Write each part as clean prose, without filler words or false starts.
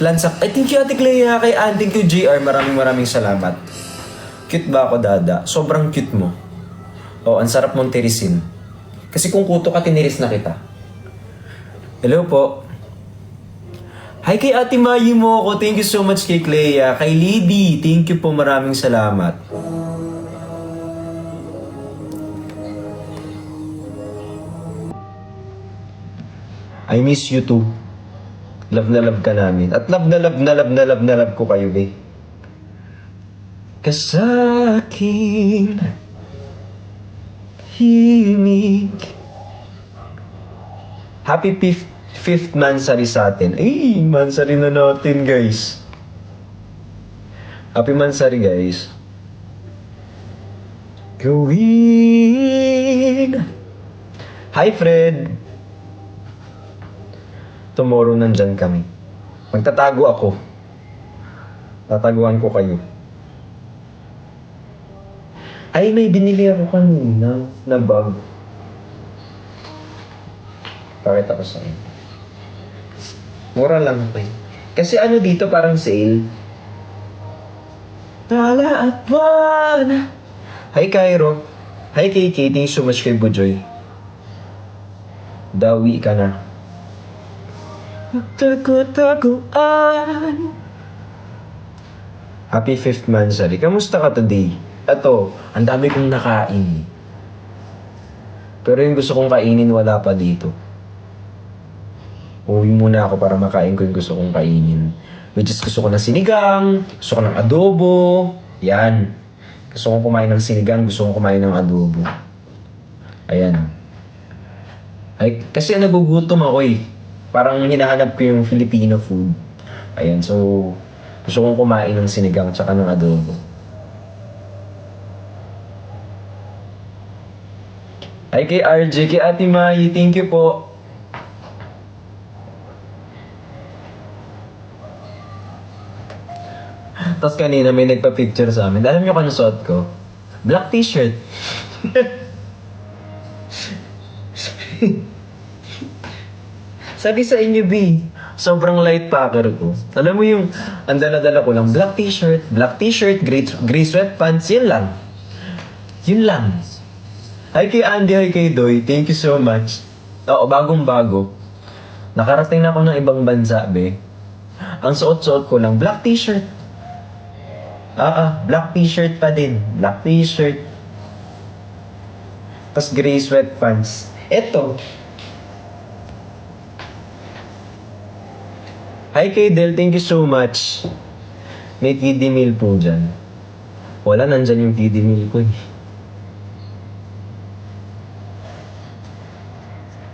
Lansak. Ay, thank you Ate Clea. Kay thank you JR. Maraming salamat. Cute ba ako, Dada? Sobrang cute mo. Oh, ang sarap mong tirisin. Kasi kung kuto ka, tiniris na kita. Hello po. Hi kay Ate Mayi mo ako. Thank you so much kay Clea. Kay Lady, thank you po. Maraming salamat. I miss you too. Love na love ka namin. At love na love na love na love na love ko kayo, be. Kasaking himig. Happy fifth mansari sa atin. Ay, mansari na natin, guys. Happy mansari, guys. Gawin. Hi, Fred. Tomorrow nandyan kami. Magtatago ako. Tataguan ko kayo. Ay, may binili ako kanina na bag. Pakita ko sa inyo. Mura lang pa eh. Kasi ano dito parang sale. Tala at buwan. Hi Cairo. Hi KK. Thank you so much kay Bujoy. Dawi ka na. Magtago-taguan. Happy 5th mansari. Kamusta ka today? Eto, ang dami kong nakain. Pero yung gusto kong kainin, wala pa dito. Uwi muna ako para makain ko yung gusto kong kainin. Which is gusto ko ng sinigang, gusto ko ng adobo. Yan. Gusto kong kumain ng sinigang, gusto kong kumain ng adobo. Ayan. Ay, kasi nagugutom ako eh. Parang hinahanap ko yung Filipino food. Ayan, so gusto kong kumain ng sinigang tsaka ng adobo. Ay kay RJ, kay Ate Mayi, thank you po. Tapos kanina may nagpa-picture sa amin. Alam niyo kung ano suot ko? Black t-shirt. Sabi sa inyo, B, sobrang light packer ko. Alam mo yung, ang dala-dala ko lang, black t-shirt, gray sweatpants, yun lang. Yun lang. Hi kay Andy, hi kay Doy, thank you so much. Oo, bagong-bago. Nakarating na ako ng ibang bansa, be. Ang suot-suot ko lang, black t-shirt. Black t-shirt pa din. Black t-shirt. Tapos gray sweatpants. Eto. Hi kay Del, thank you so much. May kiddie meal po dyan. Wala, nandyan yung kiddie meal ko eh.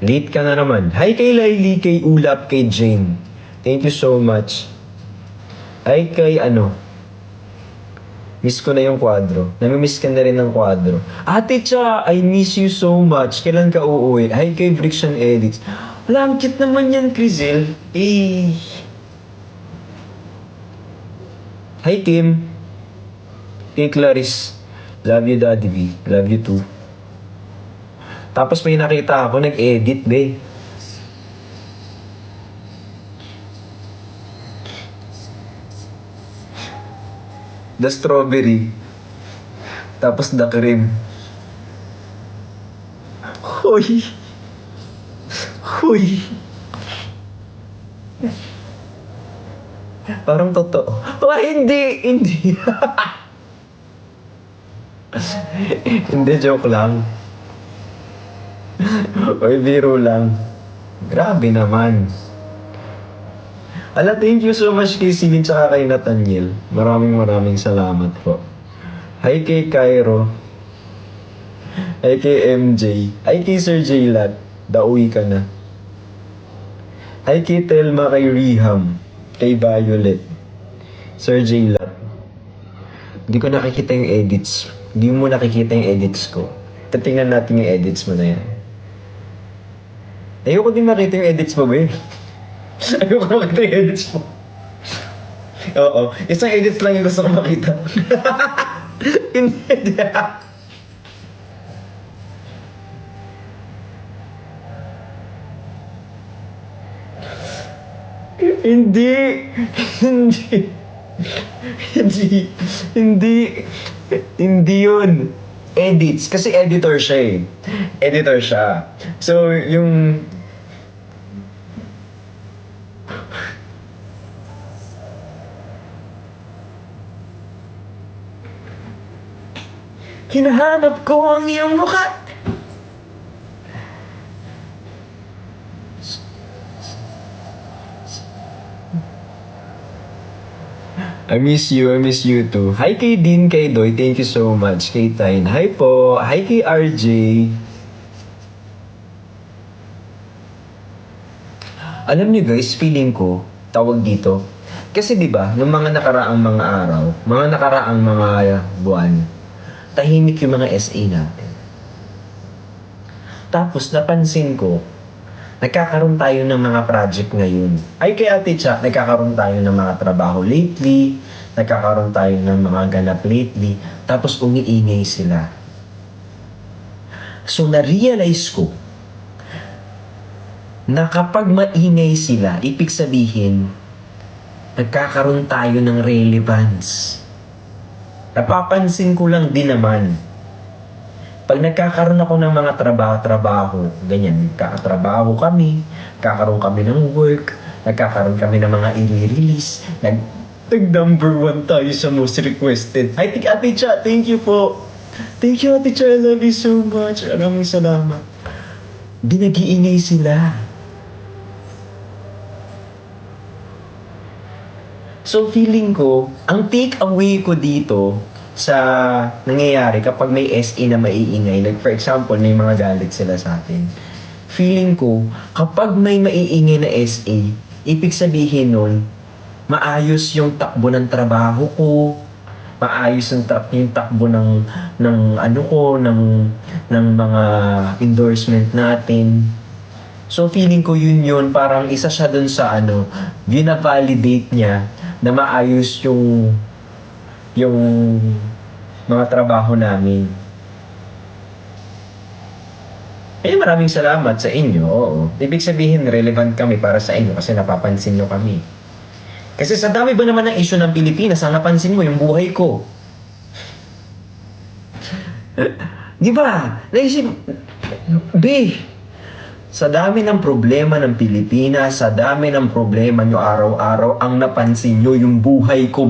Late ka na naman. Hi kay Laili, kay Ulap, kay Jane. Thank you so much. Hi kay miss ko na yung kwadro. Namimiss ka na rin ng kwadro. Ate Cha, I miss you so much. Kailan ka uuwi? Hi kay Friction Edits. Wala, ang cute naman yan, Crizel. Eh. Hi Kim. Kay Clarice. Love you, Daddy B. Love you too. Tapos may nakita ako, nag-edit, be. The strawberry. Tapos the cream. Hoy. Hoy. Parang totoo. Hindi. Hindi, joke lang. Oy, biro lang. Grabe naman. Ala, thank you so much kay Silin tsaka kay Nathaniel. Maraming salamat po. Hi kay Cairo. Hi kay MJ. Hi kay Sir J-Lat. Dauwi ka na. Hi kay Telma, kay Riham. Kay Violet. Sir J-Lat. Hindi ko nakikita yung edits. Hindi mo nakikita yung edits ko. Tatingnan natin yung edits mo na yan. Ayoko din makita yung edits mo, be. Ayoko makita yung edits mo. Oo. Isang edits lang yung gusto ko makita. Hindi. Hindi. Hindi. Hindi. Hindi. Hindi yun. Edits. Kasi editor siya eh. Editor siya. So, yung... Hinahanap ko ang iyong mukha. I miss you too. Hi kay Dean, kay Doy, thank you so much. Kay Tyne, hi po. Hi kay RJ. Alam niyo guys, feeling ko, tawag dito. Kasi di ba, nung mga nakaraang mga araw, mga nakaraang mga buwan, tahimik yung mga SA natin. Tapos napansin ko, nagkakaroon tayo ng mga project ngayon. Ay kay Ate Cha, nagkakaroon tayo ng mga trabaho lately, nagkakaroon tayo ng mga ganap lately, tapos umiingay sila. So na-realize ko, na kapag maingay sila, ibig sabihin, nagkakaroon tayo ng relevance. Napapansin ko lang din naman, pag nagkakaroon ako ng mga trabaho, ganyan, kakatrabaho kami, kakaroon kami ng work, nagkakaroon kami ng mga i-release, nag-number 1 tayo sa most requested. Hi, Ate Cha, thank you po. Thank you, Ate Cha, I love you so much. Maraming salamat. Nag-iingay sila. So feeling ko, ang take away ko dito, sa nangyayari kapag may SE na maiingay, like for example, may mga galit sila sa atin. Feeling ko, kapag may maiingay na SE, ibig sabihin nun, maayos yung takbo ng trabaho ko, maayos yung takbo ng ano ko, ng mga endorsement natin. So feeling ko yun, parang isa siya dun sa vina-validate niya na maayos yung mga trabaho namin. Maraming salamat sa inyo. Oo. Ibig sabihin, relevant kami para sa inyo kasi napapansin nyo kami. Kasi sa dami ba naman ng issue ng Pilipinas, ang napansin mo yung buhay ko. Di ba? Naisip, sa dami ng problema ng Pilipinas, sa dami ng problema nyo araw-araw, ang napansin nyo yung buhay ko,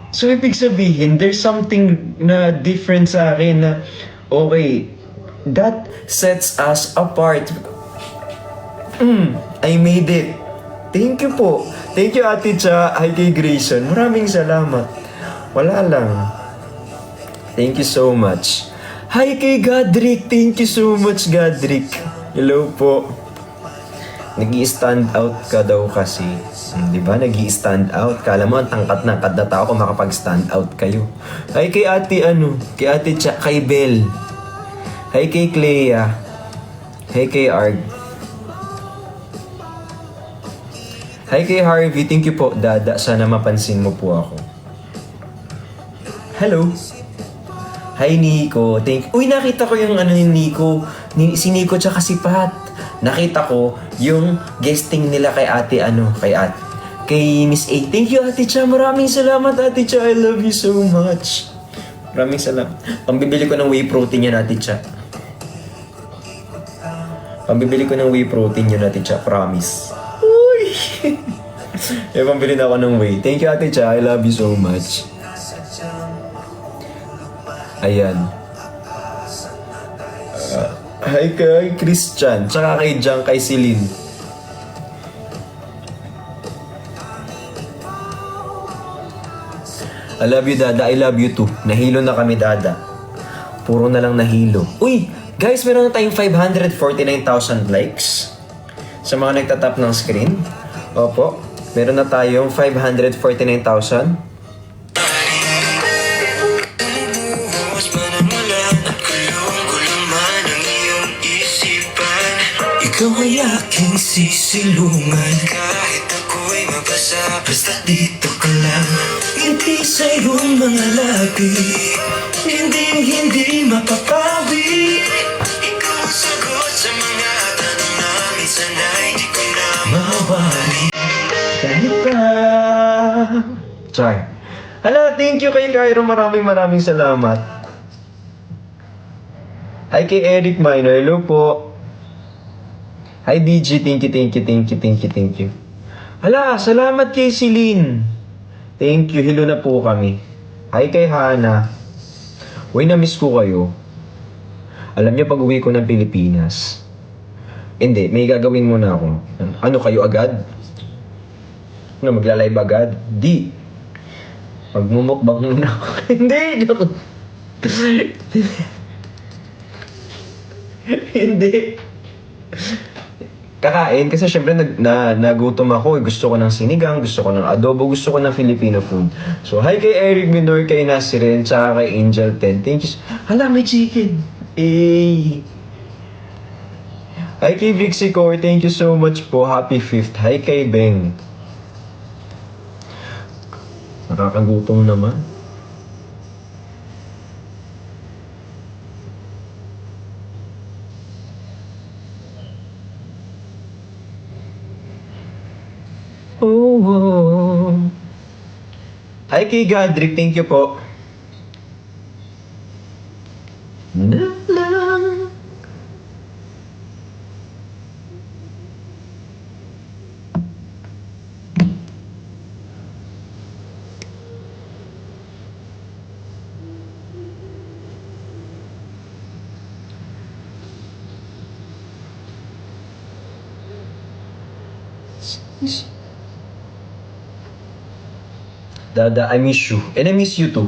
So, ibig sabihin, there's something na different sa akin na, okay, that sets us apart. I made it. Thank you po. Thank you, Ate Cha. Hi kay Grayson. Maraming salamat. Wala lang. Thank you so much. Hi kay Godric. Thank you so much, Godric. Hello po. Nag-i-stand out ka daw kasi. Di ba? Nag-i-stand out. Kala mo, ang tangkat na kada tao kung makapag-stand out kayo. Hi kay Ate kay Ate Cha, kay Belle. Hi kay Clea. Hi kay Arg. Hi kay Harvey. Thank you po, Dada. Sana mapansin mo po ako. Hello. Hi Nico. Uy, nakita ko yung ni Nico. Si Nico tsaka si Pat. Nakita ko yung guesting nila kay kay Miss A. Thank you, Ate Cha. Maraming salamat, Ate Cha. I love you so much. Maraming salamat. Pambibili ko ng whey protein yan, Ate Cha. Pambibili ko ng whey protein yan, Ate Cha. Promise. Uy! Pambili na ako ng whey. Thank you, Ate Cha. I love you so much. Ayan. Hi kay Christian, tsaka kay Jang, kay Celine. I love you, Dada. I love you too. Nahilo na kami, Dada. Puro na lang nahilo. Uy! Guys, meron na tayong 549,000 likes sa mga nagtatap ng screen. Opo. Meron na tayong 549,000. Ikaw ay aking sisilungan kahit ako'y mabasa, basta dito ka lang. Hindi sa iyong mga labi, hindi mapapawi. Ikaw sa maaari. Kahit pa. Char. Hala, thank you kay Cairo. Maraming salamat. Hi kay Eric Minor. Hello po. Hi DG. Thank you. Hala, salamat kay Celine. Thank you. Hello na po kami. Hi kay Hana. Uy, na-miss ko kayo. Alam niyo, pag uwi ko ng Pilipinas, hindi, may gagawin muna ako. Ano kayo agad? Ano, magla-live agad? Di. Magmumukbang muna ako. Hindi, joke. Hindi. Kakain kasi syempre nagutom ako. Gusto ko ng sinigang, gusto ko ng adobo, gusto ko ng Filipino food. So, hi kay Eric Minor, kay Nasirin, tsaka kay Angel 10. Thank you. Hala, may chicken. Eh. Hi kay Vixie Core, thank you so much po. Happy 5th. Hi kay Beng. Nakakagutom naman. Oh. Hi kay Gadrick, thank you po. Na lang. Dada, I miss you. And I miss you too.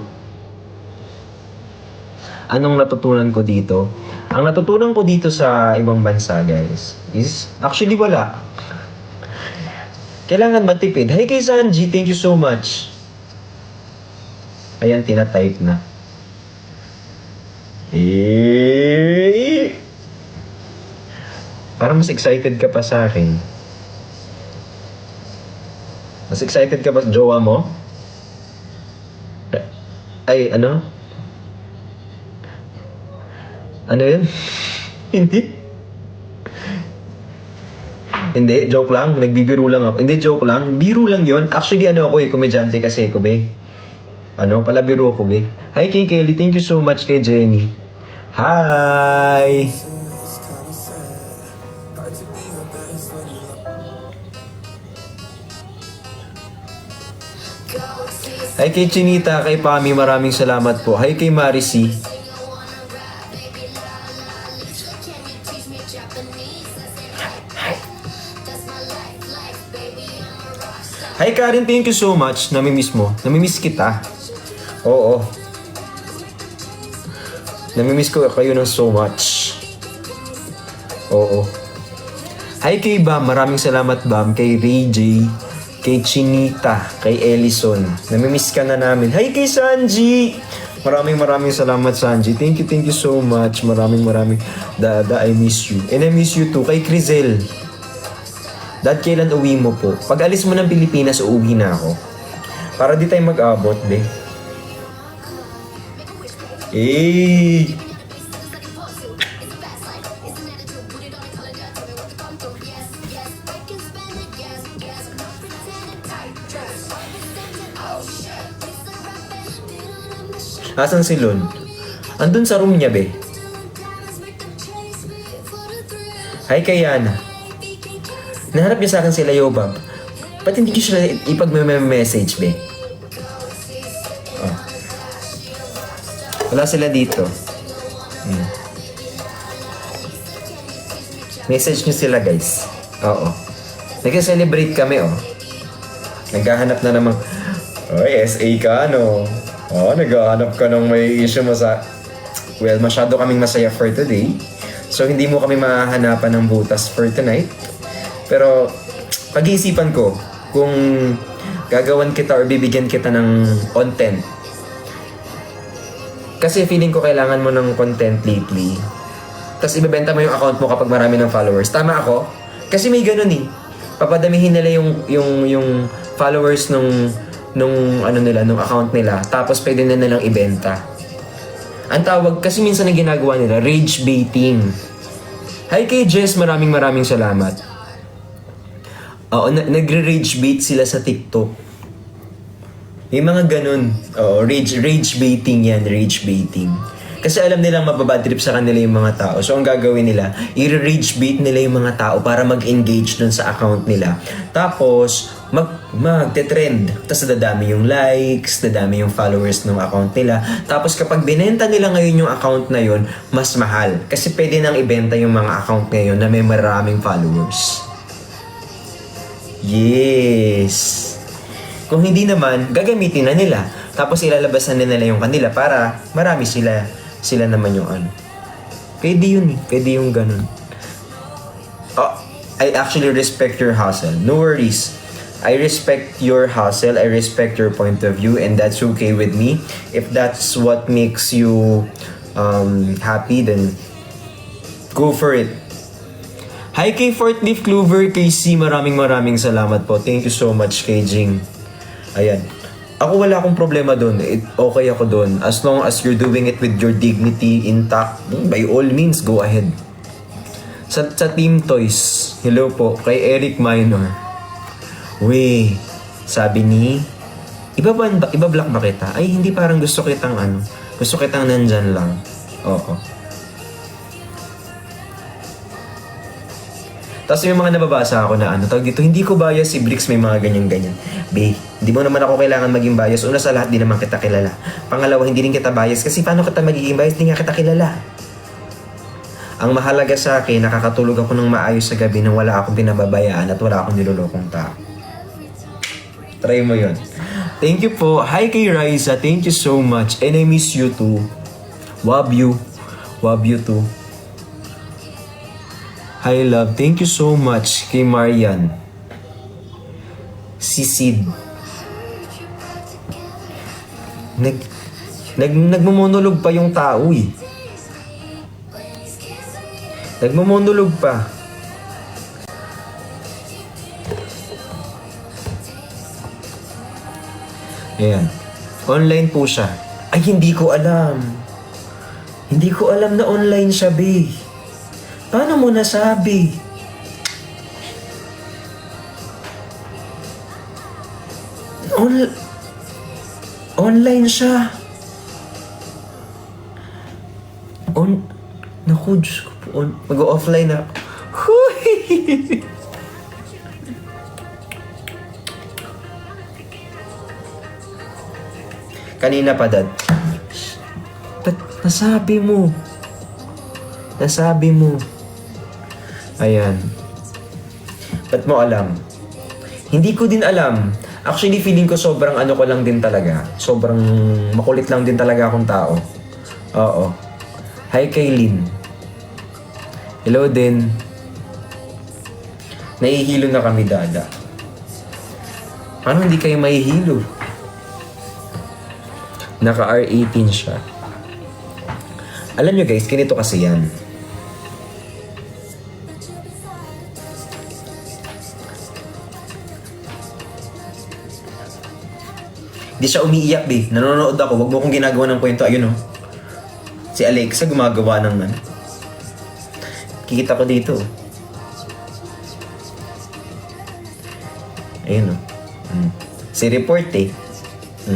Anong natutunan ko dito? Ang natutunan ko dito sa ibang bansa, guys, is actually wala. Kailangan matipid. Hey kay Sanji, thank you so much. Ayan, tinatype na. Eh, parang mas excited ka pa sa akin. Mas excited ka ba sa jowa mo? Ay, ano? Ano yun? Hindi. Hindi, joke lang. Nagbibiro lang ako. Hindi, joke lang. Biro lang yun. Actually, ano ako komedyante kasi ko, be. Ano, pala biro ko, be. Hi, kay Kelly. Thank you so much kay Jenny. Hi! Hi kay Chinita, kay Pami, maraming salamat po. Hi kay Marisi. Hi Karen, thank you so much. Namimiss mo. Namimiss kita. Oo. Namimiss ko kayo ng so much. Oo. Hi kay Bam, maraming salamat Bam. Kay Ray J. Kay Chinita, kay Ellison. Namimiss ka na namin. Hi kay Sanji! Maraming salamat Sanji. Thank you so much. Maraming. Dada, I miss you. And I miss you too. Kay Crizel. Dad, kailan uwi mo po? Pag alis mo ng Pilipinas, uuwi na ako. Para di tayo mag-abot, be. Eh! Asan si Lun? Andun sa room niya, be. Hi, Kayana. Nahanap niya sa akin sila, Yobab. Ba't hindi ko sila ipag-message, be? Oh. Wala sila dito. Message niyo sila, guys. Oo. Nag-celebrate kami, oh. Naghahanap na namang, oy, SA ka, no? Oh, naghahanap ka ng may issue mo sa... Well, masyado kaming masaya for today. So, hindi mo kami mahahanapan ng butas for tonight. Pero, pag-iisipan ko kung gagawan kita or bibigyan kita ng content. Kasi feeling ko kailangan mo ng content lately. Tapos ibebenta mo yung account mo kapag marami ng followers. Tama ako? Kasi may ganun eh. Papadamihin nila yung followers nung account nila, tapos pwede na nilang ibenta. Ang tawag, kasi minsan na ginagawa nila, rage baiting. Hi kay Jess, maraming salamat. Oo, nagre-rage bait sila sa TikTok. May mga ganun. Oo, rage baiting yan, rage baiting. Kasi alam nilang mababad trip sa kanila yung mga tao. So, ang gagawin nila, i-rage bait nila yung mga tao para mag-engage dun sa account nila. Tapos, magte-trend. Tapos, dadami yung likes, dadami yung followers ng account nila. Tapos, kapag binenta nila ngayon yung account na yun, mas mahal. Kasi pwede nang ibenta yung mga account ngayon na may maraming followers. Yes! Kung hindi naman, gagamitin na nila. Tapos, ilalabasan na nila yung kanila para marami sila naman yung ano. Pwede yun eh. Pwede yung ganun. Oh, I actually respect your hustle. No worries. I respect your hustle. I respect your point of view. And that's okay with me. If that's what makes you happy, then go for it. Hi kay Fort Leaf Clover, kay C. Maraming salamat po. Thank you so much kay Jing. Ayan. Ako wala akong problema doon. Okay ako doon. As long as you're doing it with your dignity intact, by all means, go ahead. Sa Team Toys, hello po, kay Eric Minor. We, sabi ni, iba-block ba kita? Ay, hindi, parang gusto kitang gusto kitang nandyan lang. Oo. Tapos yung mga nababasa ako na tawag dito, hindi ko bias si Bricks, may mga ganyan-ganyan. B, hindi mo naman ako kailangan maging bias. Una sa lahat, di naman kita kilala. Pangalawa, hindi rin kita bias kasi paano kita magiging bias, di nga kita kilala. Ang mahalaga sa akin, nakakatulog ako ng maayos sa gabi nang wala akong pinababayaan at wala akong nilolokong tao. Try mo yun. Thank you po. Hi kay Raisa, thank you so much. And I miss you too. Love you. Love you too. Hi love, thank you so much kay Marian. Si Sid. Nagmomonolog pa yung tao eh. Nagmomonolog pa. Ayan. Online po siya. Ay, hindi ko alam. Hindi ko alam na online siya, be. Paano mo nasabi? Online siya. Naku, Diyos ko po. Mag-offline na. Huy! Kanina pa, Dad. Ba't nasabi mo? Nasabi mo. Ayan. Ba't mo alam? Hindi ko din alam. Actually, feeling ko sobrang ko lang din talaga. Sobrang makulit lang din talaga akong tao. Oo. Hi, Kaylin. Hello din. Nahihilo na kami, Dada. Paano hindi kayo mahihilo? Naka R18 siya. Alam nyo guys, ganito kasi yan. Di siya umiiyak, be. Nanonood ako. Wag mo kong ginagawa ng kwento. Ayun, oh. Si Alexa gumagawa ng kikita ko dito. Ayun, oh. Si report, eh.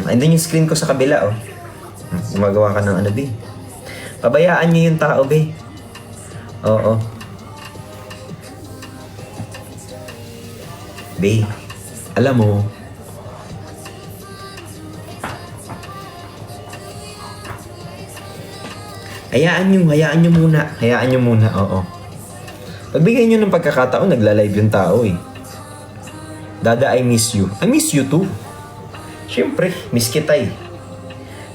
Andun yung screen ko sa kabila, oh. Gumagawa ka ng be. Pabayaan niyo yung tao, be. Oo. Be, alam mo, hayaan nyo muna, oo. Pagbigay nyo ng pagkakataon, nagla-live yung tao eh. Dada, I miss you. I miss you too. Siyempre, miss kita eh.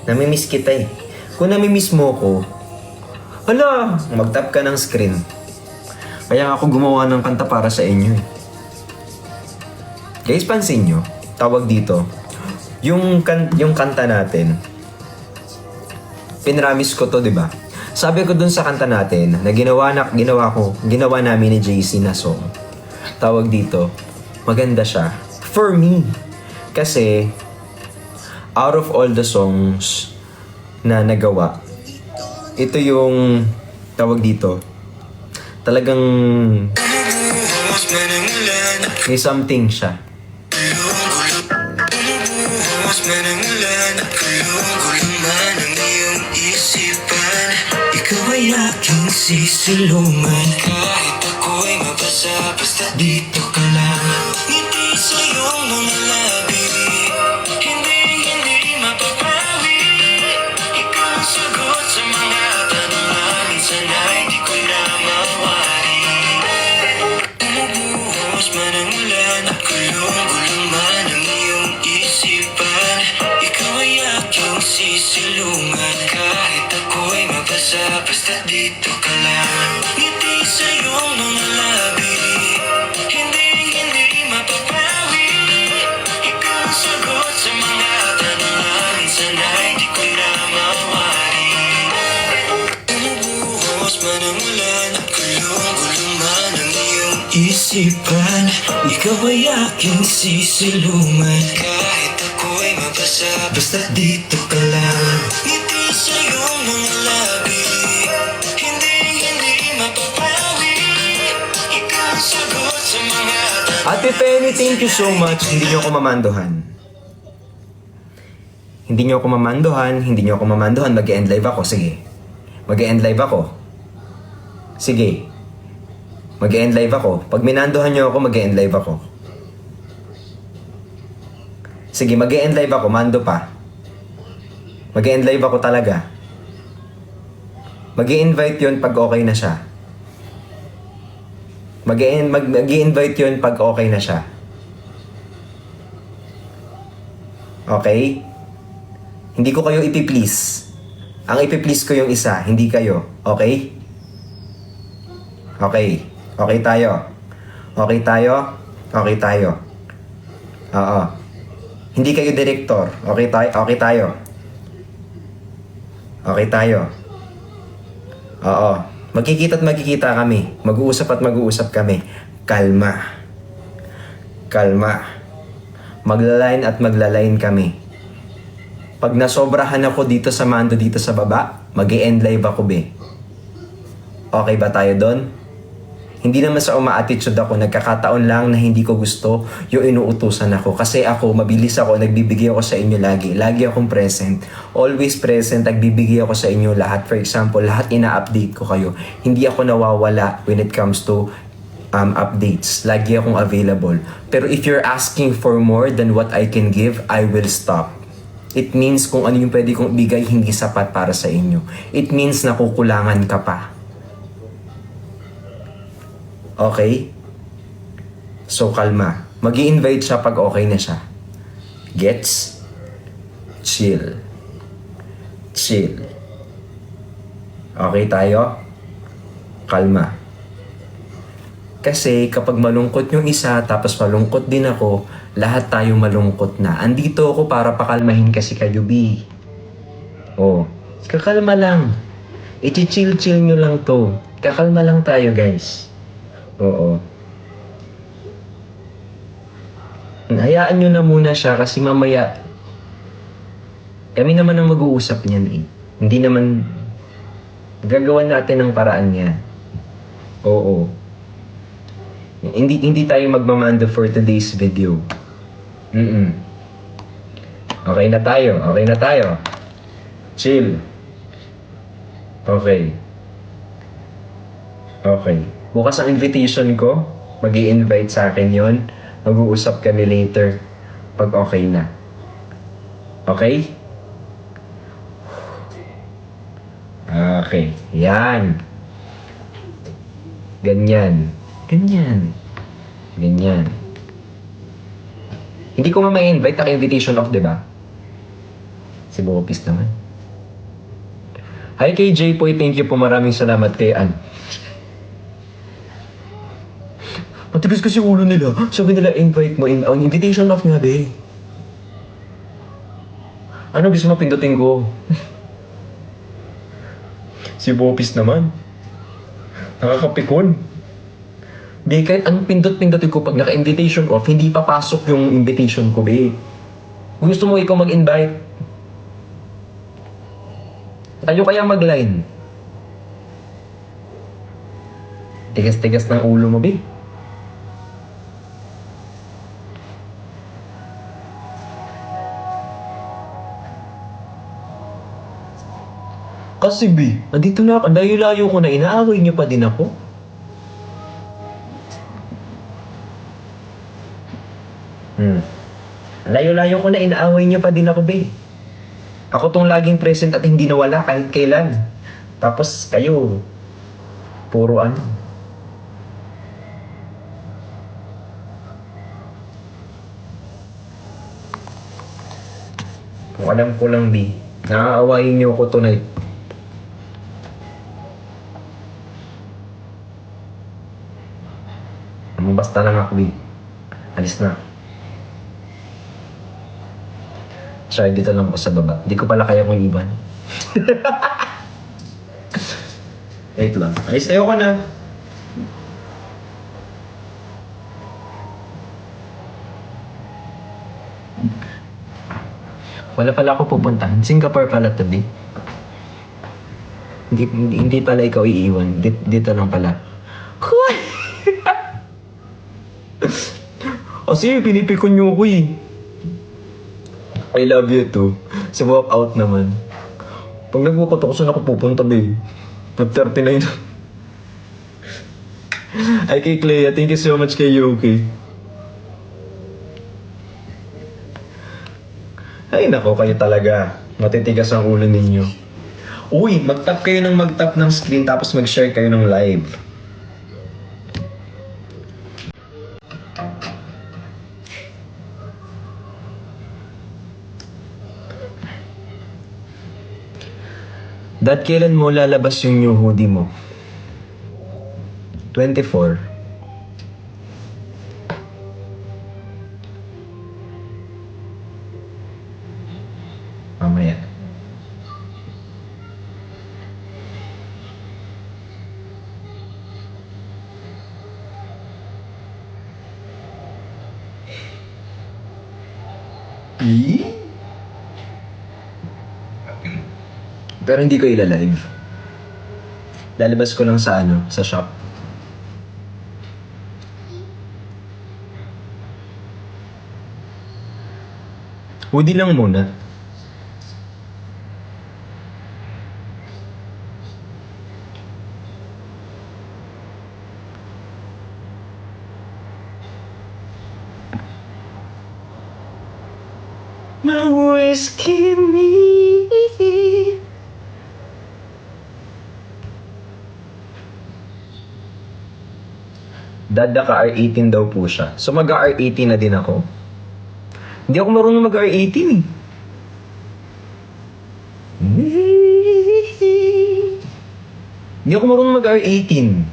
Namimiss kita eh. Kung namimiss mo ko, hala, mag-tap ka ng screen. Kaya ako gumawa ng kanta para sa inyo eh. Guys, pansin nyo, tawag dito, yung kanta natin, pinramis ko to, di ba? Sabi ko dun sa kanta natin na ginawa namin ni JC na song. Tawag dito, maganda siya. For me. Kasi, out of all the songs na nagawa, ito yung, tawag dito, talagang Bumubuhos man ang ulan at May something siya. kulong-kulong. Bumubuhos man ang ulan at kulong-kulong man ang iyong isipan. Ikaw ay aking sisilungan. Kahit ako'y mabasa, basta dito ka lang. Ngiti sa iyong mga labi, hindi mapapawi. Ikaw ang sagot sa mga tanong, minsan ay di ko na mawari. Bumubuhos man ang ulan at kulong-kulong man ang iyong isipan. Ikaw ay aking sisilungan. Kahit ako'y mabasa, basta dito ka lang. Ngiti sa iyong mga labi, hindi mapapawi. Ikaw ang sagot sa mga tanong, minsan ay di ko na mawari. Bumubuhos man ang ulan at kulong-kulong man ang iyong isipan. Ikaw ay aking sisilungan. Kahit ako'y mabasa, basta dito ka lang. Ngiti sa iyong mga labi, hindi mapapawi. Ikaw ang sagot sa mga tanong. Ate Penny, thank you so much. Hindi niyo ako mamandohan. Hindi niyo ako mamandohan. Hindi niyo ako mamandohan. Mag-end live ako. Sige. Mag-end live ako. Sige. Mag-end live ako. Pag minandohan niyo ako, mag-end live ako. Sige, mag-end live ako. Mando pa. Mag-end live ako talaga. Mag-i-invite yun pag okay na siya. Mag-i-invite yun pag okay na siya. Okay? Hindi ko kayo ipiplease. Ang ipiplease ko yung isa, hindi kayo. Okay? Okay. Okay tayo. Okay tayo? Okay tayo. Oo. Hindi kayo director. Okay tayo? Okay tayo. Okay tayo. Oo. Magkikita at magkikita kami. Mag-uusap at mag-uusap kami. Kalma. Kalma. Magla-line at magla-line kami. Pag nasobrahan ako dito sa Mando dito sa baba, mag-i-end live ako, be. Okay ba tayo doon? Hindi naman sa uma-attitude ako, nagkakataon lang na hindi ko gusto yung inuutusan ako. Kasi ako, mabilis ako, nagbibigay ako sa inyo lagi. Lagi akong present. Always present, nagbibigay ako sa inyo lahat. For example, lahat ina-update ko kayo. Hindi ako nawawala when it comes to updates. Lagi akong available. Pero if you're asking for more than what I can give, I will stop. It means kung ano yung pwede kong ibigay, hindi sapat para sa inyo. It means nakukulangan ka pa. Okay? So, kalma. Mag-i-invite siya pag okay na siya. Gets? Chill. Chill. Okay tayo? Kalma. Kasi kapag malungkot yung isa, tapos malungkot din ako, lahat tayo malungkot na. Andito ako para pakalmahin kasi kayo, B. Oh, kakalma lang. I-chill-chill nyo lang to. Kakalma lang tayo, guys. Oo. Hayaan nyo na muna siya kasi mamaya kami naman ang mag-uusap niyan eh. Hindi naman gagawan natin ng paraan niya. Oo. Hindi tayo magmamando for today's video. Okay na tayo. Okay na tayo. Chill. Okay. Okay. Bukas ang invitation ko. Mag-i-invite sa akin yon. Mag-uusap kami later. Pag okay na. Okay? Okay. Yan. Ganyan. Ganyan. Ganyan. Hindi ko ma-invite ang invitation off, diba? Si Bopis naman. Hi kay J-Poy, thank you po. Maraming salamat kay Ann. Matigas kasi ulo nila. Sabi nila, invite mo. Ang invitation off nga, de. Ano gusto mo pindutin ko? Si Bopis naman. Nakakapikon. Be, kahit anong pindot-pindutin ko pag naka-invitation off, hindi papasok yung invitation ko, be. Kung gusto mo ikaw mag-invite, tayo kaya mag-line. Tigas-tigas ng ulo mo, be. Kasi B, nandito na ako. Layo-layo ko na. Inaaway niyo pa din ako. Layo-layo ko na. Inaaway niyo pa din ako, B. Ako tong laging present at hindi nawala kahit kailan. Tapos kayo, puro ano. Kung alam ko lang, B, naaawayin niyo ako tonight. Basta lang ako, B. Alis na. Sorry, dito lang ako sa baba. Di ko pala kaya kung iban. Wait lang. Alis tayo ka na. Wala pala ako pupuntahan. Singapore pala today. Hindi pala ikaw iiwan. Dito lang pala. Kasi pinipikon niyo ako eh. I love you too. Sa walk out naman. Pag nag-walk out ako, saan ako pupunta ba eh? Nag-39 na. Ay kay Clea, thank you so much kay Yoki. Ay nako, kayo talaga. Matitigas ang ulo ninyo. Uy, mag-tap kayo ng mag-tap ng screen tapos mag-share kayo ng live. Dad, kailan mo lalabas yung new hoodie mo? 24. Mamaya. Pero hindi ko ila-live. Lalabas ko lang sa sa shop. Hoodie lang muna. My whiskey me. Dad, naka R18 daw po siya. So mag-R18 na din ako. Hindi ako marunong mag-R18 eh. Hindi ako marunong mag-R18.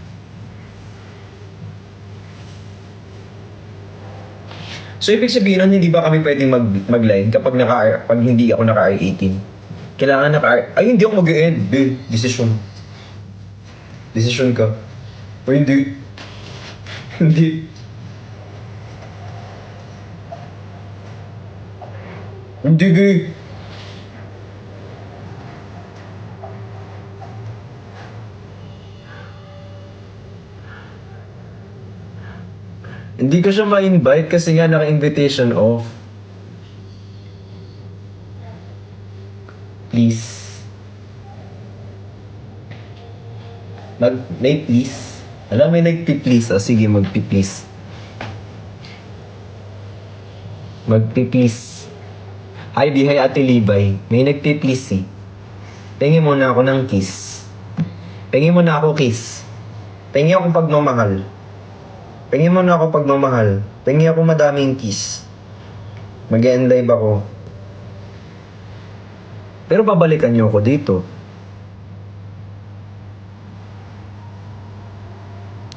So ibig sabihin nun, hindi ba kami pwedeng mag-line kapag pag hindi ako naka-R18? Kailangan ay, hindi ako mag-end. Decision. Decision ka. O hindi. Hindi. Hindi, gay. Hindi ko siya ma-invite kasi nga naka-invitation off. Please. Nate, please. Alam, may nagpi-please. O, sige, magpi-please. Magpi-please. Hi, di, hi, Ate Libay. May nagpi-please eh. Pengi mo na ako ng kiss. Pengi mo na ako kiss. Pengi ako pagmamahal. Pengi mo na ako pagmamahal. Pengi ako madaming kiss. Mag-e-end live ako. Pero babalikan niyo ako dito.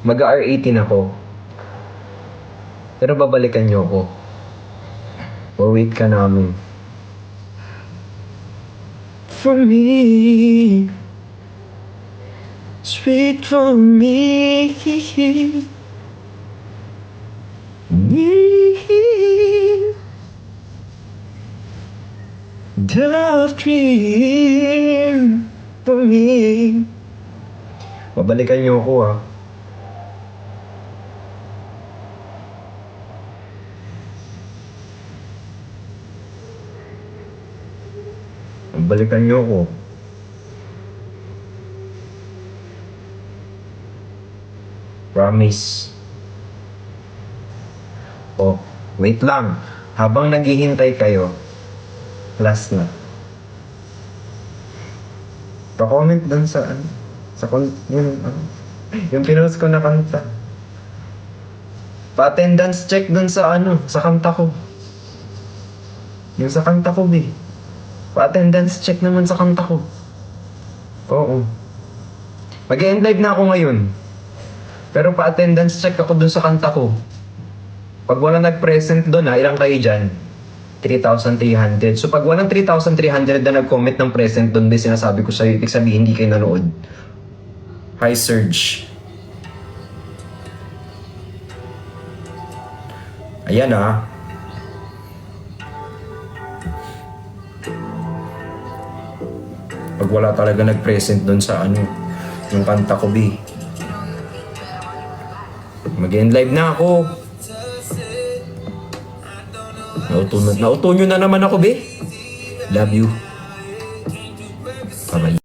Mag-R18 ako. Pero babalikan niyo ako. O wait ka namin. For me, sweet for me, the love dream for me. Babalikan niyo ako ah. Balikan niyo ako. Promise. Oh, wait lang. Habang naghihintay kayo, last na. Pa-comment dun sa ano, yung pinost ko na kanta. Pa-attendance check dun sa ano, sa kanta ko. Yung sa kanta ko, B. Pa-attendance check naman sa kanta ko. Oo. Mag-end live na ako ngayon. Pero pa-attendance check ako dun sa kanta ko. Pag wala nag-present dun ilang kayo dyan? 3,300. So pag walang 3,300 na nag-comment ng present dun, di sinasabi ko sa'yo, ibig sabihin hindi kayo nanood. Hi, Surge. Ayan ah. Pag wala talaga nag-present dun sa ano, yung kanta ko, B. Mag-end live na ako. Nauto nyo na naman ako, B. Love you. Bye-bye.